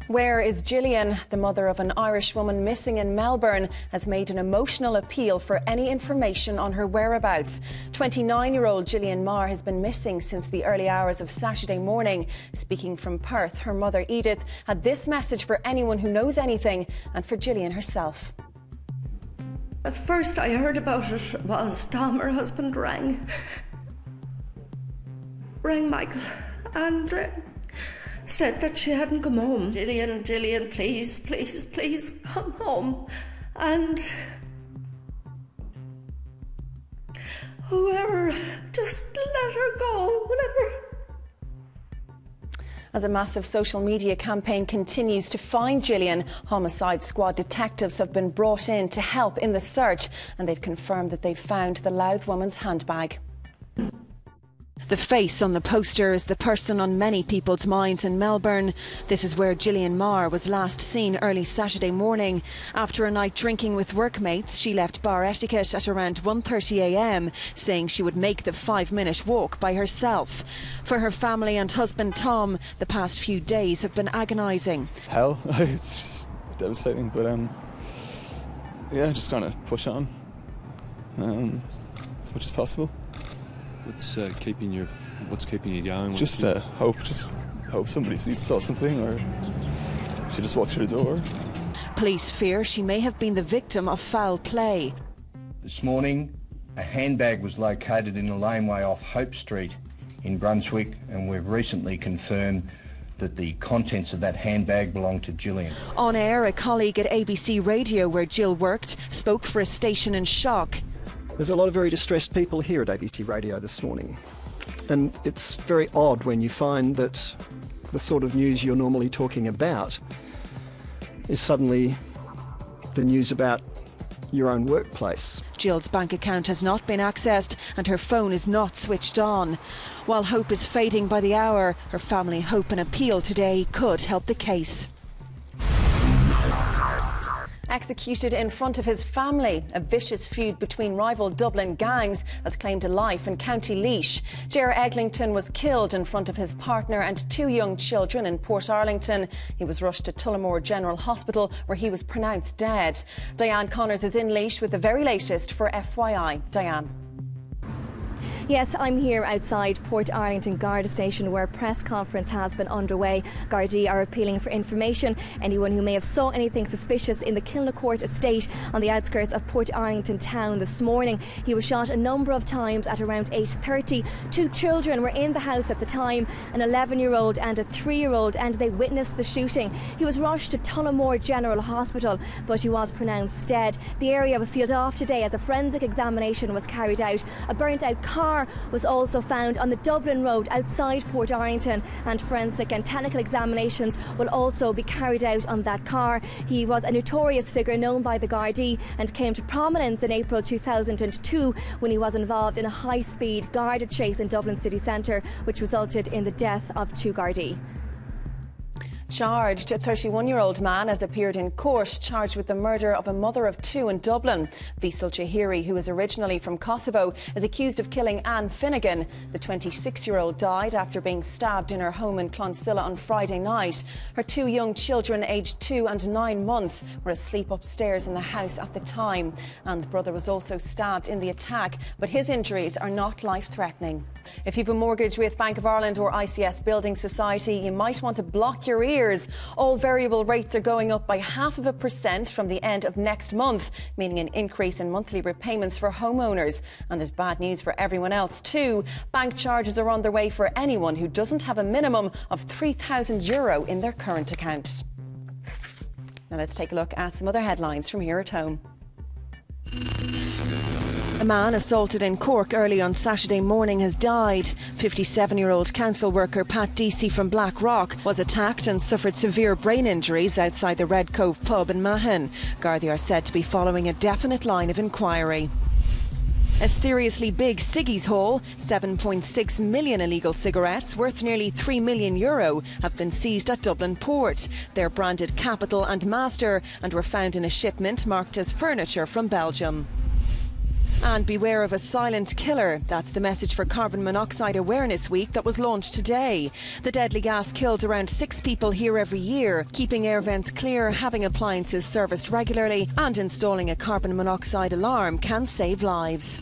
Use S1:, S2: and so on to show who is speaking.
S1: Where is Gillian? The mother of an Irish woman missing in Melbourne has made an emotional appeal for any information on her whereabouts. 29-year-old Gillian Marr has been missing since the early hours of Saturday morning. Speaking from Perth, her mother Edith had this message for anyone who knows anything and for Gillian herself.
S2: At first I heard about it was Tom, her husband, rang Michael and said that she hadn't come home. Gillian, please come home. And whoever, just let her go,
S1: As a massive social media campaign continues to find Gillian, Homicide Squad detectives have been brought in to help in the search, and they've confirmed that they've found the Louth woman's handbag. The face on the poster is the person on many people's minds in Melbourne. This is where Gillian Marr was last seen early Saturday morning. After a night drinking with workmates, she left Bar Etiquette at around 1:30 a.m, saying she would make the 5-minute walk by herself. For her family and husband Tom, the past few days have been agonising.
S3: Hell, it's just devastating, but yeah, just trying to push on as much as possible.
S4: What's keeping you going?
S3: Just hope somebody saw something, or she just walked through the door.
S1: Police fear she may have been the victim of foul play.
S5: This morning, a handbag was located in a laneway off Hope Street in Brunswick, and we've recently confirmed that the contents of that handbag belonged to Gillian.
S1: On air, a colleague at ABC Radio, where Jill worked, spoke for a station in shock.
S6: There's a lot of very distressed people here at ABC Radio this morning, and it's very odd when you find that the sort of news you're normally talking about is suddenly the news about your own workplace.
S1: Jill's bank account has not been accessed and her phone is not switched on. While hope is fading by the hour, her family hope an appeal today could help the case. Executed in front of his family. A vicious feud between rival Dublin gangs has claimed a life in County Laois. Ger Eglinton was killed in front of his partner and 2 young children in Portarlington. He was rushed to Tullamore General Hospital, where he was pronounced dead. Diane Connors is in Laois with the very latest for FYI. Diane.
S7: Yes, I'm here outside Portarlington Garda Station, where a press conference has been underway. Gardaí are appealing for information. Anyone who may have saw anything suspicious in the Kilnacourt estate on the outskirts of Portarlington town this morning. He was shot a number of times at around 8:30. 2 children were in the house at the time, an 11-year-old and a 3-year-old, and they witnessed the shooting. He was rushed to Tullamore General Hospital, but he was pronounced dead. The area was sealed off today as a forensic examination was carried out. A burnt-out car was also found on the Dublin Road outside Portarlington, and forensic and technical examinations will also be carried out on that car. He was a notorious figure known by the Gardaí and came to prominence in April 2002 when he was involved in a high-speed Garda chase in Dublin city centre, which resulted in the death of 2 Gardaí.
S1: Charged, a 31-year-old man has appeared in court, charged with the murder of a mother of 2 in Dublin. Faisal Chahiri, who is originally from Kosovo, is accused of killing Anne Finnegan. The 26-year-old died after being stabbed in her home in Clonsilla on Friday night. Her 2 young children, aged 2 and 9 months, were asleep upstairs in the house at the time. Anne's brother was also stabbed in the attack, but his injuries are not life-threatening. If you've a mortgage with Bank of Ireland or ICS Building Society, you might want to block your ears. All variable rates are going up by 0.5% from the end of next month, meaning an increase in monthly repayments for homeowners. And there's bad news for everyone else too. Bank charges are on their way for anyone who doesn't have a minimum of €3,000 in their current account. Now let's take a look at some other headlines from here at home. A man assaulted in Cork early on Saturday morning has died. 57-year-old council worker Pat Deasy from Blackrock was attacked and suffered severe brain injuries outside the Red Cove pub in Mahon. Gardaí are said to be following a definite line of inquiry. A seriously big ciggies haul, 7.6 million illegal cigarettes worth nearly €3 million have been seized at Dublin Port. They're branded Capital and Master and were found in a shipment marked as furniture from Belgium. And beware of a silent killer. That's the message for Carbon Monoxide Awareness Week that was launched today. The deadly gas kills around 6 people here every year. Keeping air vents clear, having appliances serviced regularly and installing a carbon monoxide alarm can save lives.